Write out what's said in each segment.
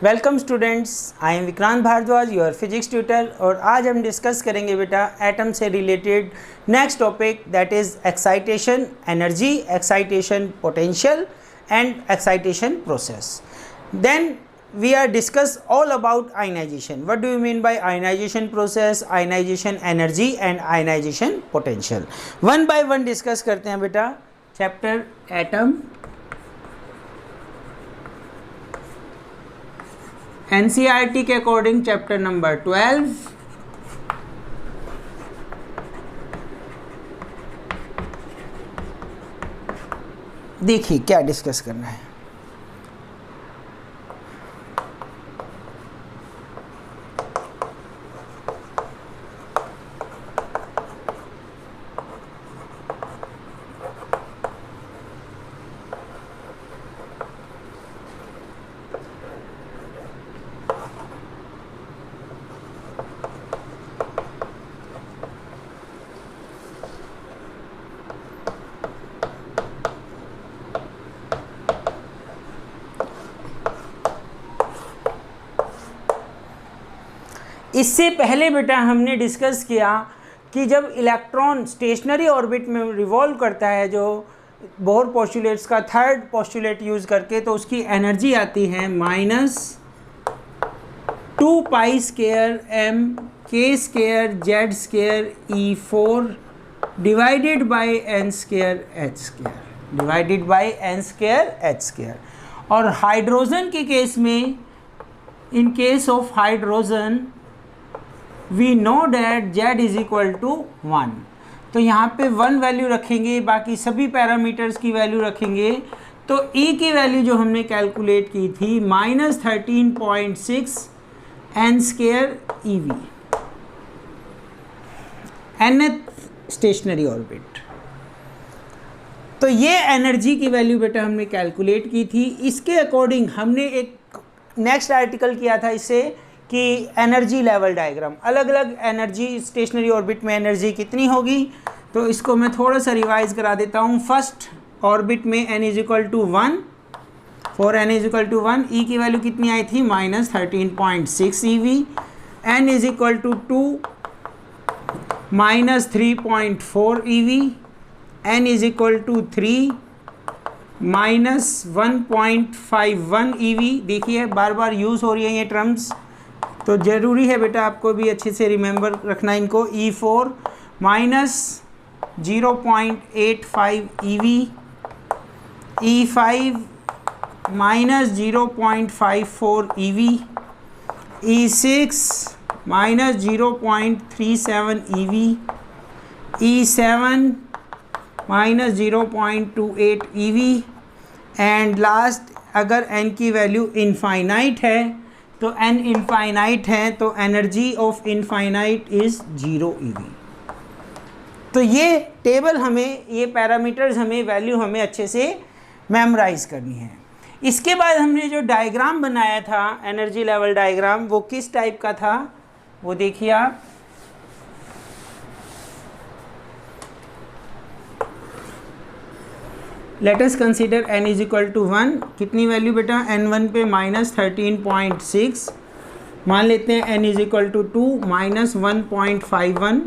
Welcome students, I am Vikrant Bhardwaj, your physics tutor. और आज हम डिस्कस करेंगे बेटा एटम से related next topic, that is excitation energy, excitation potential and excitation process. Then we are discuss all about ionization. What do you mean by ionization process, ionization energy and ionization potential? One by one discuss करते हैं बेटा। Chapter atom, NCERT के according chapter number 12। देखिए क्या discuss करना है। इससे पहले बेटा हमने डिस्कस किया कि जब इलेक्ट्रॉन स्टेशनरी ऑर्बिट में रिवॉल्व करता है, जो बोर पोस्टुलेट्स का थर्ड पोस्टुलेट यूज़ करके, तो उसकी एनर्जी आती है -2 pi square m k square z square E4 divided by n square h square, divided by n square h square. और हाइड्रोजन के केस में, in case of hydrogen we know that z is equal to 1। तो यहाँ पे 1 value रखेंगे, बाकी सभी parameters की वैल्यू रखेंगे। तो E की वैल्यू जो हमने कैलकुलेट की थी -13.6 n square EV, nth stationery orbit. तो ये एनर्जी की वैल्यू बेटा हमने कैलकुलेट की थी। इसके अकॉर्डिंग हमने एक नेक्स्ट आर्टिकल किया था इससे कि एनर्जी लेवल डायग्राम, अलग अलग एनर्जी स्टेशनरी ऑर्बिट में एनर्जी कितनी होगी। तो इसको मैं थोड़ा सा रिवाइज करा देता हूँ। फर्स्ट ऑर्बिट में n is equal to 1, for n is equal to 1 E की वैल्यू कितनी आई थी -13.6 EV, n is equal to 2 -3.4 EV, n is equal to 3 -1.51 EV। देखिए बार बार यूज़ हो रही है ये टर्म्स, तो ज़रूरी है बेटा आपको भी अच्छे से रिमेंबर रखना इनको। E4 -0.85 EV, E5 -0.54 EV, E6 -0.37 EV, E7 -0.28 EV and last, अगर n की वैल्यू इनफाइनाइट है तो n इनफाइनाइट है तो energy of infinite is 0 EV। तो ये टेबल हमें, ये पैरामीटर्स हमें, वैल्यू हमें अच्छे से मेमोराइज करनी है। इसके बाद हमने जो डायग्राम बनाया था, एनर्जी लेवल डायग्राम, वो किस टाइप का था वो देखिए आप। Let us consider n is equal to 1। कितनी वैल्यू बेटा, n1 पे -13.6, मान लेते हैं n is equal to 2 -1.51,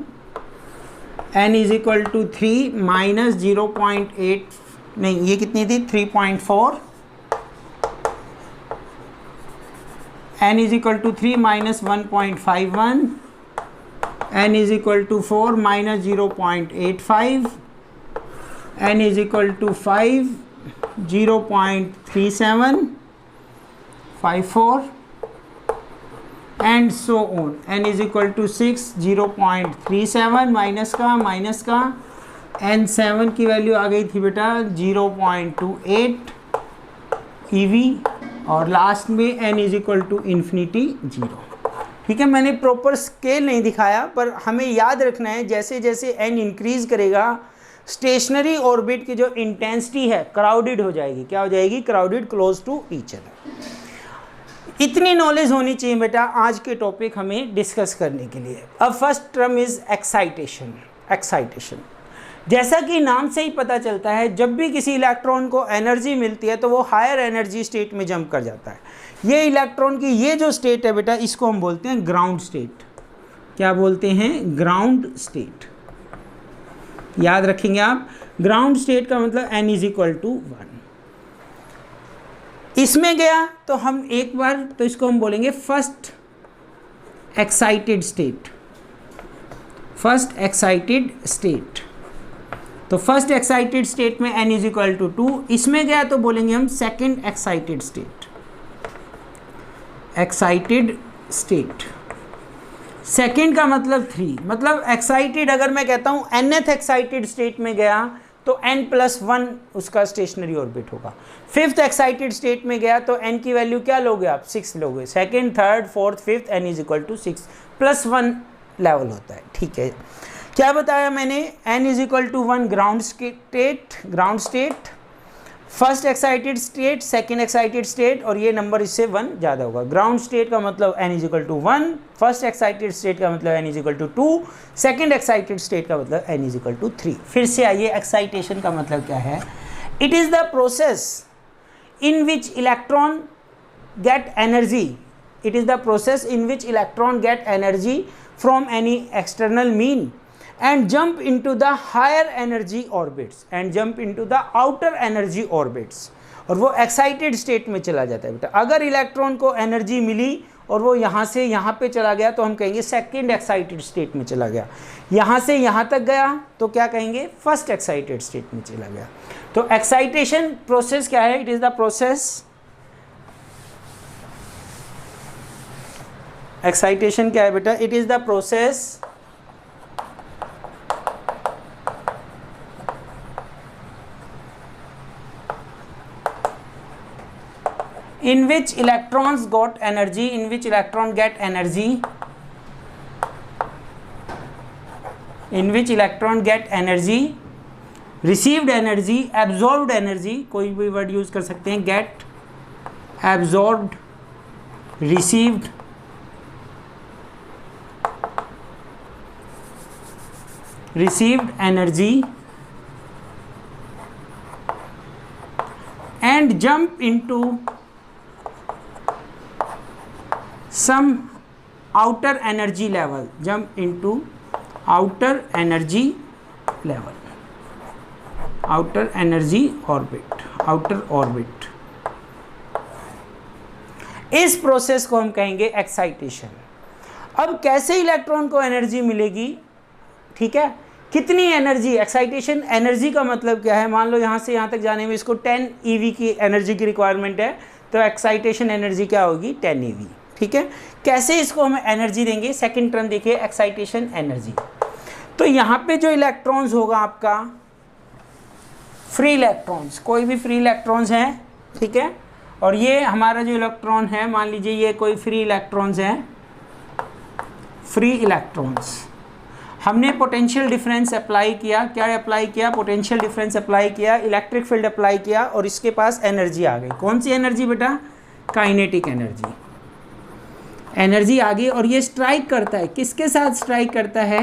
n is equal to 3 -0.8, नहीं ये कितनी थी 3.4, n is equal to 3 -1.51, n is equal to 4 -0.85, n is equal to 5 0.3754 and so on, n is equal to 6 0.37 minus का n7 की वैल्यू आ गई थी बेटा 0.28 EV और लास्ट में n is equal to infinity 0। ठीक है, मैंने प्रॉपर स्केल नहीं दिखाया, पर हमें याद रखना है जैसे जैसे n इंक्रीज़ करेगा स्टेशनरी ऑर्बिट की जो इंटेंसिटी है क्राउडेड हो जाएगी। क्या हो जाएगी? Crowded, close to each other. इतनी नॉलेज होनी चाहिए बेटा आज के टॉपिक हमें डिस्कस करने के लिए। अब first term is excitation. Excitation जैसा कि नाम से ही पता चलता है, जब भी किसी इलेक्ट्रॉन को एनर्जी मिलती है तो वो हायर एनर्जी स्टेट में जंप कर जाता है। ये इलेक्ट्रॉन की ये जो स्टेट है बेटा, इसको हम बोलते हैं ग्राउंड स्टेट। क्या बोलते हैं? Ground state. याद रखेंगे आप, ग्राउंड स्टेट का मतलब n इज इक्वल टू 1। इसमें गया तो हम एक बार तो इसको हम बोलेंगे first excited state. First excited state, तो फर्स्ट एक्साइटेड स्टेट में n इज इक्वल टू 2। इसमें गया तो बोलेंगे हम second excited state. Excited state, second का मतलब 3, मतलब एक्साइटेड अगर मैं कहता हूँ nth एक्साइटेड स्टेट में गया तो n+1 उसका स्टेशनरी ऑर्बिट होगा। फिफ्थ एक्साइटेड स्टेट में गया तो n की वैल्यू क्या लोगे आप? 6 लोगे। Second, third, fourth, fifth, n is equal to 6 +1 level होता है। ठीक है, क्या बताया मैंने? n is equal to 1 ground state, first excited state, second excited state, और ये नंबर इससे 1 ज़्यादा होगा। ग्राउंड स्टेट का मतलब n is equal to 1, first excited state का मतलब n is equal to 2, second excited state का मतलब n इज इक्वल टू 3। फिर से आइए, एक्साइटेशन का मतलब क्या है? It is the process in which electron get energy. It is the process in which electron get energy from any external mean and jump into the higher energy orbits and jump into the outer energy orbits, और वो excited state में चला जाता है बेटा। अगर electron को energy मिली और वो यहाँ से यहाँ पे चला गया तो हम कहेंगे सेकेंड एक्साइटेड स्टेट में चला गया। यहाँ से यहाँ तक गया तो क्या कहेंगे? फर्स्ट एक्साइटेड स्टेट में चला गया। तो एक्साइटेशन प्रोसेस क्या है? It is the process, excitation क्या है बेटा? It is the process in which electrons got energy, in which electron get energy, in which electron get energy, received energy, absorbed energy, कोई भी वर्ड यूज कर सकते हैं, get, absorbed, received, energy, and jump into some outer energy level, jump into outer energy level, outer energy orbit, outer orbit। इस process को हम कहेंगे excitation. अब कैसे इलेक्ट्रॉन को एनर्जी मिलेगी? ठीक है, कितनी एनर्जी? एक्साइटेशन एनर्जी का मतलब क्या है? मान लो यहाँ से यहाँ तक जाने में इसको 10 EV की एनर्जी की रिक्वायरमेंट है, तो एक्साइटेशन एनर्जी क्या होगी? 10 EV। ठीक है, कैसे इसको हम एनर्जी देंगे? सेकंड टर्म देखिए, एक्साइटेशन एनर्जी। तो यहाँ पे जो इलेक्ट्रॉन्स होगा आपका फ्री इलेक्ट्रॉन्स, कोई भी फ्री इलेक्ट्रॉन्स हैं, ठीक है, और ये हमारा जो इलेक्ट्रॉन है, मान लीजिए ये कोई फ्री इलेक्ट्रॉन्स हैं, फ्री इलेक्ट्रॉन्स। हमने पोटेंशियल डिफरेंस अप्लाई किया, क्या अप्लाई किया? पोटेंशियल डिफरेंस अप्लाई किया, इलेक्ट्रिक फील्ड अप्लाई किया, और इसके पास एनर्जी आ गई। कौन सी एनर्जी बेटा? Kinetic energy. एनर्जी आ गई और ये स्ट्राइक करता है, किसके साथ स्ट्राइक करता है?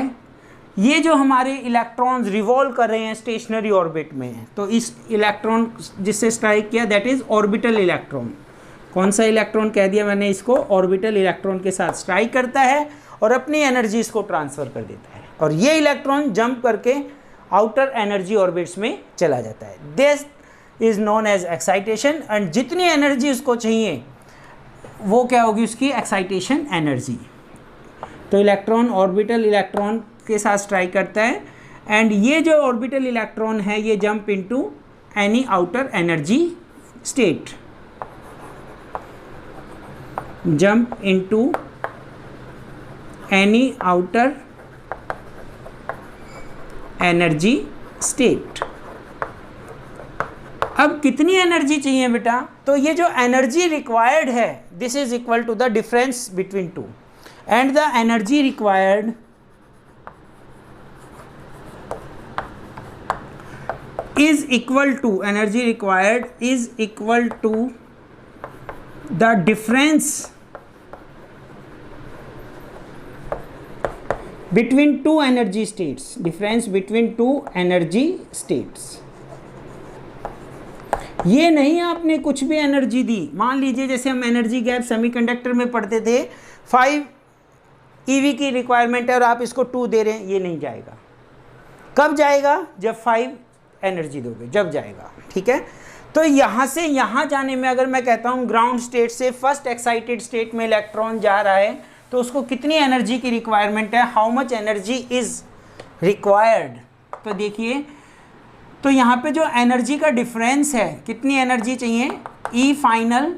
ये जो हमारे इलेक्ट्रॉन्स रिवॉल्व कर रहे हैं स्टेशनरी ऑर्बिट में, तो इस इलेक्ट्रॉन जिससे स्ट्राइक किया दैट इज़ ऑर्बिटल इलेक्ट्रॉन। कौन सा इलेक्ट्रॉन कह दिया मैंने इसको? ऑर्बिटल इलेक्ट्रॉन के साथ स्ट्राइक करता है और अपनी एनर्जी इसको ट्रांसफ़र कर देता है, और ये इलेक्ट्रॉन जंप करके आउटर एनर्जी ऑर्बिट्स में चला जाता है। This is known as excitation. And जितनी एनर्जी उसको चाहिए वो क्या होगी? उसकी एक्साइटेशन एनर्जी। तो इलेक्ट्रॉन ऑर्बिटल इलेक्ट्रॉन के साथ स्ट्राइक करता है, एंड ये जो ऑर्बिटल इलेक्ट्रॉन है ये jump into any outer energy state, jump into any outer energy state. अब कितनी एनर्जी चाहिए बेटा? तो ये जो एनर्जी रिक्वायर्ड है, this is equal to the difference between two, and the energy required is equal to, energy required is equal to the difference between two energy states, difference between two energy states। ये नहीं आपने कुछ भी energy दी, मान लीजिए जैसे हम energy gap semiconductor में पढ़ते थे 5 EV की रिक्वायरमेंट है और आप इसको 2 दे रहे हैं, ये नहीं जाएगा। कब जाएगा? जब 5 एनर्जी दोगे, जब जाएगा। ठीक है, तो यहाँ से यहाँ जाने में अगर मैं कहता हूँ ग्राउंड स्टेट से फर्स्ट एक्साइटेड स्टेट में इलेक्ट्रॉन जा रहा है तो उसको कितनी एनर्जी की रिक्वायरमेंट है, how much energy is required. तो देखिए, तो यहाँ पे जो एनर्जी का डिफरेंस है, कितनी एनर्जी चाहिए, E final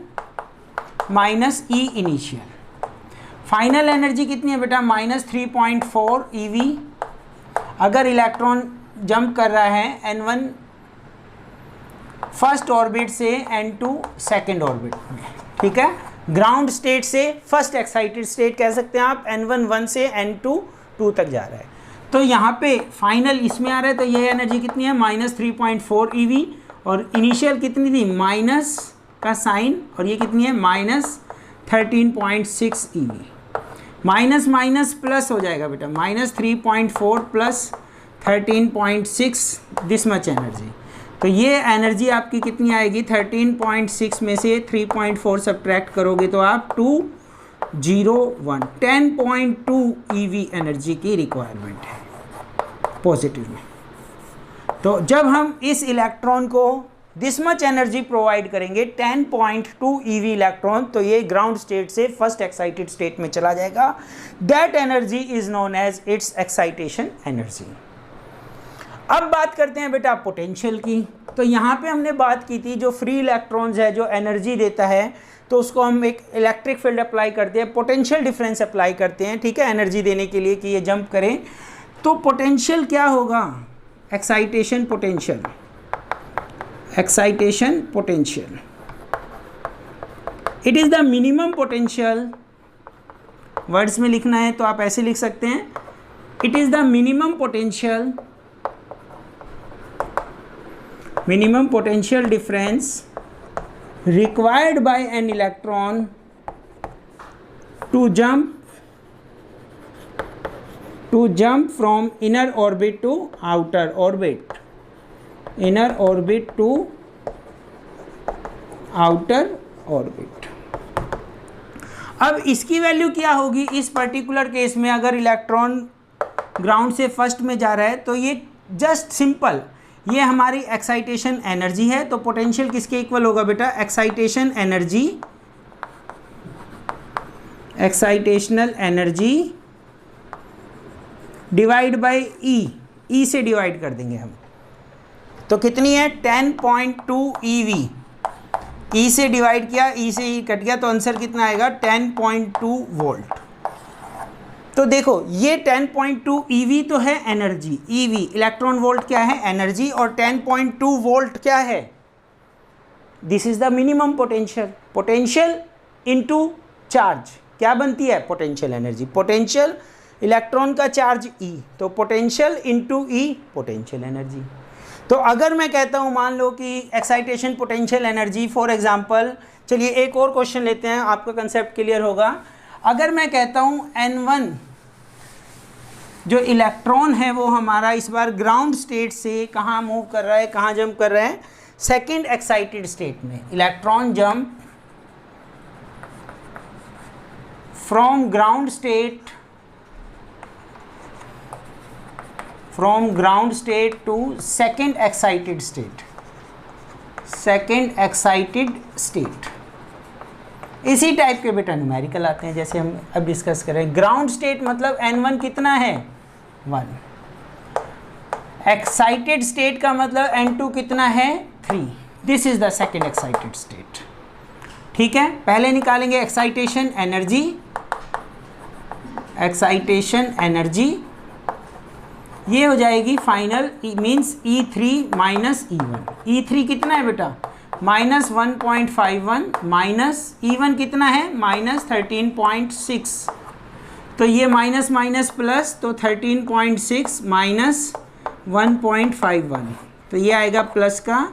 minus E initial. Final energy कितनी है बेटा, -3.4 EV। अगर इलेक्ट्रॉन जंप कर रहा है N1 फर्स्ट ऑर्बिट से N2 सेकेंड ऑर्बिट में, ठीक है, ग्राउंड स्टेट से फर्स्ट एक्साइटेड स्टेट कह सकते हैं आप, N1 1 से N2 2 तक जा रहा है। तो यहाँ पे फाइनल इसमें आ रहा है, तो ये एनर्जी कितनी है, -3.4 EV, और इनिशियल कितनी थी, माइनस का साइन, और ये कितनी है, -13.6 EV। माइनस माइनस प्लस हो जाएगा बेटा, -3.4 प्लस 13.6, दिस मच एनर्जी। तो ये एनर्जी आपकी कितनी आएगी, 13.6 में से 3.4 सब्ट्रैक्ट करोगे तो आप 201 10.2 EV एनर्जी की रिक्वायरमेंट है पॉजिटिव में। तो जब हम इस इलेक्ट्रॉन को दिस मच एनर्जी प्रोवाइड करेंगे 10.2 EV इलेक्ट्रॉन, तो ये ग्राउंड स्टेट से फर्स्ट एक्साइटेड स्टेट में चला जाएगा। That energy is known as its excitation energy. अब बात करते हैं बेटा पोटेंशियल की। तो यहाँ पे हमने बात की थी जो फ्री इलेक्ट्रॉन्स है जो एनर्जी देता है, तो उसको हम एक इलेक्ट्रिक फील्ड अप्लाई करते हैं, पोटेंशियल डिफरेंस अप्लाई करते हैं, ठीक है, एनर्जी देने के लिए कि ये जंप करें। तो पोटेंशियल क्या होगा, excitation potential, excitation potential, it is the minimum potential. Words में लिखना है तो आप ऐसे लिख सकते हैं, it is the minimum potential, minimum potential difference required by an electron to jump from inner orbit to outer orbit, inner orbit to outer orbit। अब इसकी वैल्यू क्या होगी इस पर्टिकुलर केस में, अगर इलेक्ट्रॉन ग्राउंड से फर्स्ट में जा रहा है तो ये जस्ट सिंपल, ये हमारी एक्साइटेशन एनर्जी है। तो पोटेंशियल किसके इक्वल होगा बेटा, excitation energy, excitational energy divide by E से डिवाइड कर देंगे हम, तो कितनी है 10.2 EV। ई से डिवाइड किया, ई से ई कट गया, तो आंसर कितना आएगा 10.2 वोल्ट। तो देखो ये 10.2 EV तो है एनर्जी, EV इलेक्ट्रॉन वोल्ट क्या है, एनर्जी, और 10.2 वोल्ट क्या है, this is the minimum potential. Potential into charge क्या बनती है, पोटेंशियल एनर्जी। पोटेंशियल इलेक्ट्रॉन का चार्ज E, तो potential into E potential energy. तो अगर मैं कहता हूँ मान लो कि excitation potential energy, for example, चलिए एक और क्वेश्चन लेते हैं, आपका कंसेप्ट क्लियर होगा। अगर मैं कहता हूँ N1 जो इलेक्ट्रॉन है वो हमारा इस बार ग्राउंड स्टेट से कहाँ मूव कर रहा है, कहाँ जंप कर रहा है, सेकेंड एक्साइटेड स्टेट में। Electron jump from ground state to second excited state, second excited state. इसी टाइप के बेटा न्यूमेरिकल आते हैं जैसे हम अब डिस्कस करें। ग्राउंड स्टेट मतलब N1 कितना है, 1। एक्साइटेड स्टेट का मतलब N2 कितना है, 3। This is the second excited state. ठीक है, पहले निकालेंगे एक्साइटेशन एनर्जी, एक्साइटेशन एनर्जी ये हो जाएगी final means E3 minus E1। E3 कितना है बेटा, -1.51 माइनस E1 कितना है, -13.6। तो ये माइनस माइनस प्लस, तो 13.6 माइनस 1.51, तो ये आएगा प्लस का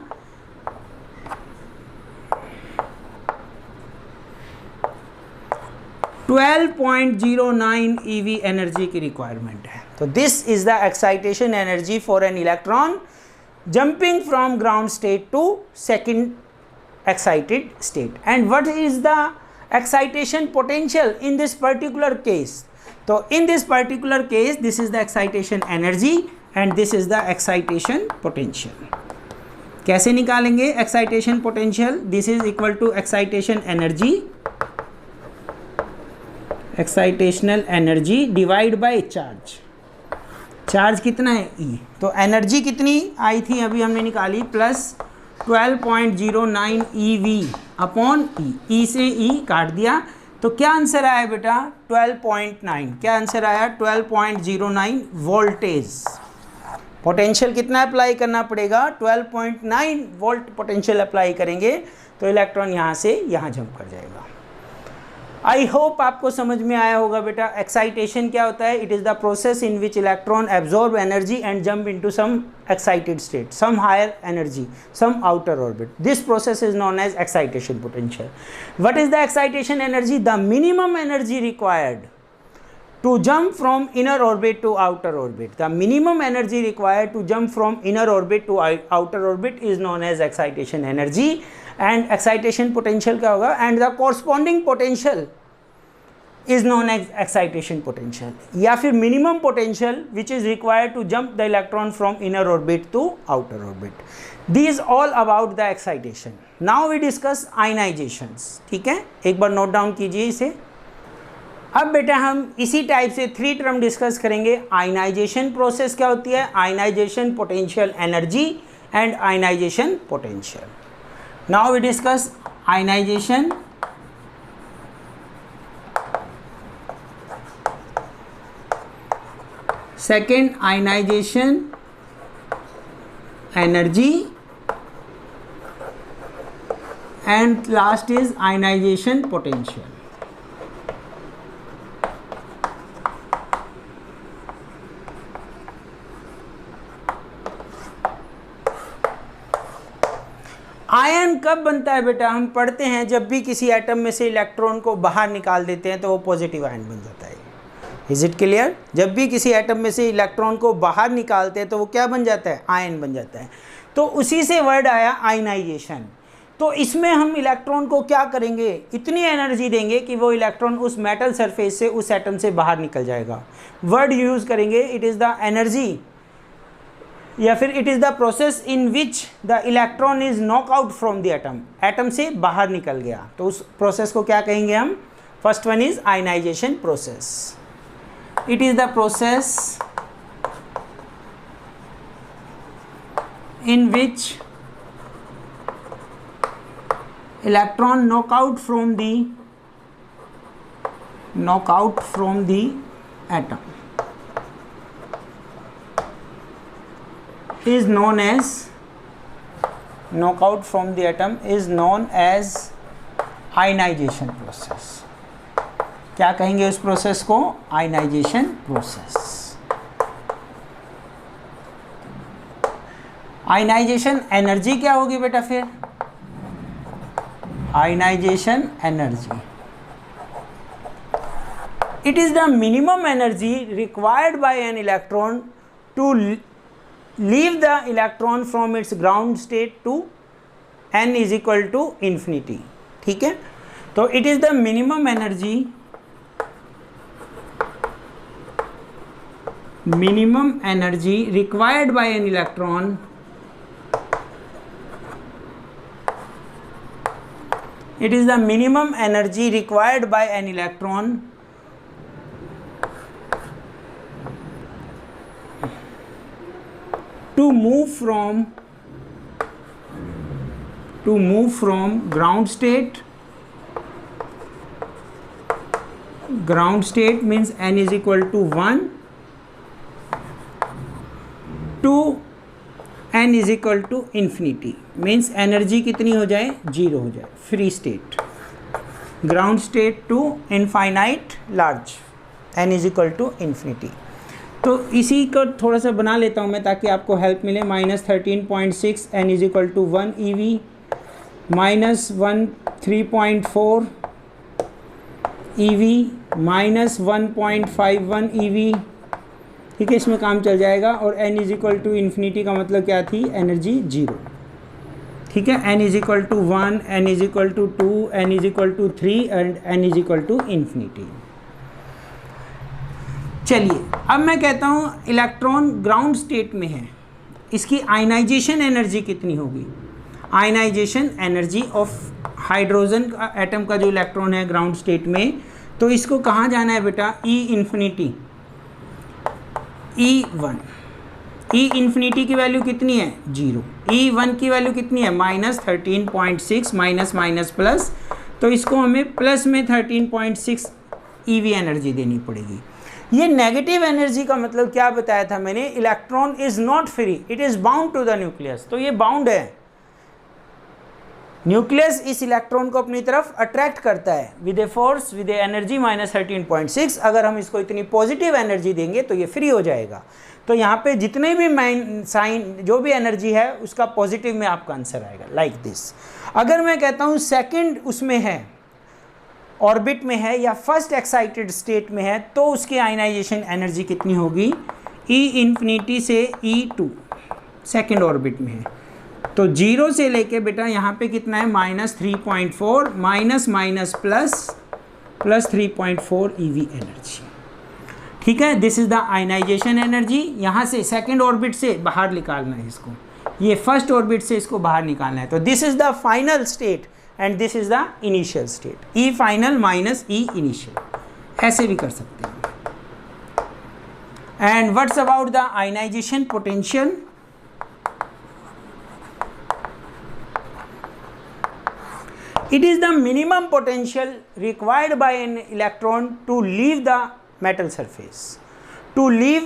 12.09 EV एनर्जी की रिक्वायरमेंट है। तो this is the excitation energy for an electron jumping from ground state to second excited state. And what is the excitation potential in this particular case? So in this particular case, this is the excitation energy and this is the excitation potential. कैसे निकालेंगे excitation potential? This is equal to excitation energy, excitational energy divide by charge. Charge कितना है E, तो energy कितनी आई थी अभी हमने निकाली, plus 12.09 EV upon E. E से E काट दिया तो क्या आंसर आया बेटा 12.9. क्या आंसर आया 12.09 वोल्टेज. पोटेंशियल कितना अप्लाई करना पड़ेगा 12.9 वोल्ट पोटेंशियल अप्लाई करेंगे तो इलेक्ट्रॉन यहाँ से यहाँ जंप कर जाएगा. आई होप आपको समझ में आया होगा बेटा. एक्साइटेशन क्या होता है? It is the process in which electron absorb energy and jump into some excited state, some higher energy, some outer orbit. This process is known as excitation potential. What is the excitation energy? The minimum energy required to jump from inner orbit to outer orbit. The minimum energy required to jump from inner orbit to outer orbit is known as excitation energy. And excitation potential क्या होगा? And the corresponding potential is known as excitation potential. या फिर minimum potential which is required to jump the electron from inner orbit to outer orbit. These all about the excitation. Now we discuss ionizations. ठीक है, एक बार note down कीजिए इसे. अब बेटा हम इसी टाइप से 3 टर्म डिस्कस करेंगे. आयनाइजेशन प्रोसेस क्या होती है, ionization potential energy and ionization potential. Now we discuss ionization. Second ionization energy and last is ionization potential. Ion कब बनता है बेटा? हम पढ़ते हैं जब भी किसी एटम में से इलेक्ट्रॉन को बाहर निकाल देते हैं तो वो पॉजिटिव आयन बन जाता है. Is it clear? जब भी किसी एटम में से इलेक्ट्रॉन को बाहर निकालते हैं तो वो क्या बन जाता है? आयन बन जाता है. तो उसी से वर्ड आया आयनाइजेशन. तो इसमें हम इलेक्ट्रॉन को क्या करेंगे? इतनी एनर्जी देंगे कि वो इलेक्ट्रॉन उस मेटल सरफेस से, उस एटम से बाहर निकल जाएगा. वर्ड यूज़ करेंगे इट इज़ द एनर्जी या फिर it is the process in which the electron is knock out from the atom. Atom से बाहर निकल गया तो उस प्रोसेस को क्या कहेंगे हम? First one is ionization process. It is the process in which electron knock out from the atom is known as knockout from the atom is known as ionization process. क्या कहेंगे उस प्रोसेस को? Ionization process. Ionization energy क्या होगी बेटा फिर? Ionization energy it is the minimum energy required by an electron to leave the electron from its ground state to n is equal to infinity. ठीक है, तो it is the minimum energy required by an electron it is the minimum energy required by an electron to move from ground state means n is equal to 1 to n is equal to infinity means energy कितनी हो जाए? 0 हो जाए. Free state, ground state to infinite large, n is equal to infinity. तो इसी को थोड़ा सा बना लेता हूँ मैं ताकि आपको हेल्प मिले. -13.6 n is equal to 1 EV, -3.4 EV, -1.51 EV, ठीक है, इसमें काम चल जाएगा। और n is equal to infinity का मतलब क्या थी, एनर्जी 0। ठीक है, n is equal to 1, n is equal to 2, n is equal to 3 and n is equal to infinity. चलिए अब मैं कहता हूँ इलेक्ट्रॉन ग्राउंड स्टेट में है, इसकी आयनाइजेशन एनर्जी कितनी होगी। आयनाइजेशन एनर्जी ऑफ हाइड्रोजन का एटम का जो इलेक्ट्रॉन है ग्राउंड स्टेट में, तो इसको कहाँ जाना है बेटा, ई इन्फिनिटी, E1। ई इन्फिनिटी की वैल्यू कितनी है, 0। E1 की वैल्यू कितनी है, -13.6, माइनस माइनस प्लस, तो इसको हमें प्लस में 13.6 EV एनर्जी देनी पड़ेगी। ये नेगेटिव एनर्जी का मतलब क्या बताया था मैंने, electron is not free, it is bound to the nucleus. तो ये बाउंड है, न्यूक्लियस इस इलेक्ट्रॉन को अपनी तरफ अट्रैक्ट करता है with a force, with A energy -13.6। अगर हम इसको इतनी पॉजिटिव एनर्जी देंगे तो ये फ्री हो जाएगा। तो यहाँ पे जितने भी साइन जो भी एनर्जी है उसका पॉजिटिव में आपका आंसर आएगा, लाइक दिस। अगर मैं कहता हूँ सेकंड उसमें है, ऑर्बिट में है या फर्स्ट एक्साइटेड स्टेट में है, तो उसकी आयनाइजेशन एनर्जी कितनी होगी, ई इन्फिनिटी से E2 सेकंड ऑर्बिट में है। तो 0 से लेके बेटा यहाँ पे कितना है, -3.4, minus minus plus 3.4 EV energy. ठीक है, this is the ionization energy. यहाँ से सेकंड ऑर्बिट से बाहर निकालना है इसको, ये फर्स्ट ऑर्बिट से इसको बाहर निकालना है। तो this is the final state and this is the initial state, E final minus E initial, ऐसे भी कर सकते हैं। And what's about the ionization potential, it is the minimum potential required by an electron to leave the metal surface, to leave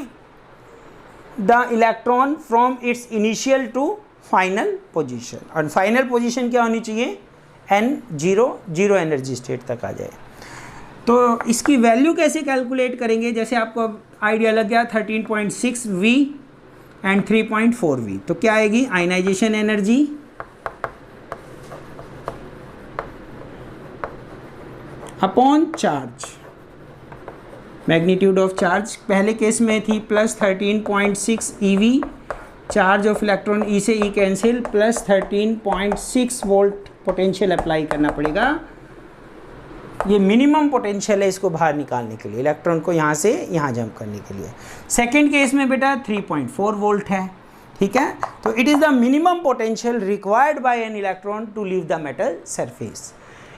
the electron from its initial to final position। और final position क्या होनी चाहिए, n0, 0 energy state तक आ जाए। तो इसकी value कैसे calculate करेंगे, जैसे आपको आइडिया लग गया 13.6 V एंड 3.4 V, तो क्या आएगी, ionization energy upon charge, magnitude of charge. पहले केस में थी +13.6 EV, charge of electron E से E cancel, +13.6 volt potential apply करना पड़ेगा। ये मिनिमम पोटेंशियल है इसको बाहर निकालने के लिए, इलेक्ट्रॉन को यहाँ से यहाँ जंप करने के लिए। सेकेंड केस में बेटा 3.4 वोल्ट है। ठीक है, तो it is the minimum potential required by an electron to leave the metal surface.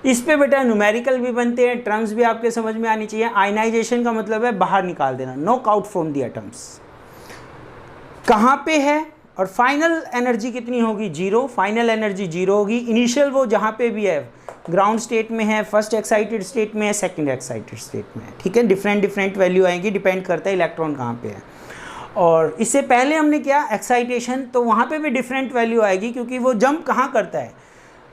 इस पे बेटा न्यूमेरिकल भी बनते हैं, टर्म्स भी आपके समझ में आनी चाहिए। आयनाइजेशन का मतलब है बाहर निकाल देना, knock out from the atoms. कहाँ पे है और फाइनल एनर्जी कितनी होगी, 0। फाइनल एनर्जी 0 होगी। इनिशियल वो जहाँ पे भी है, ग्राउंड स्टेट में है, फर्स्ट एक्साइटेड स्टेट में है, सेकंड एक्साइटेड स्टेट में है। ठीक है, डिफरेंट वैल्यू आएगी, डिपेंड करता है इलेक्ट्रॉन कहाँ पे है। और इससे पहले हमने क्या, एक्साइटेशन, तो वहाँ पे भी डिफरेंट वैल्यू आएगी, क्योंकि वो जंप कहाँ करता है,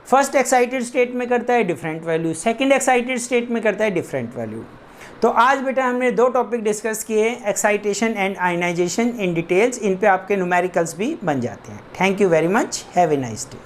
फर्स्ट एक्साइटेड स्टेट में करता है different value, second excited state में करता है डिफरेंट वैल्यू। तो आज बेटा हमने 2 टॉपिक डिस्कस किए, excitation and ionisation in details. इन पे आपके न्यूमेरिकल्स भी बन जाते हैं। Thank you very much, have a nice day.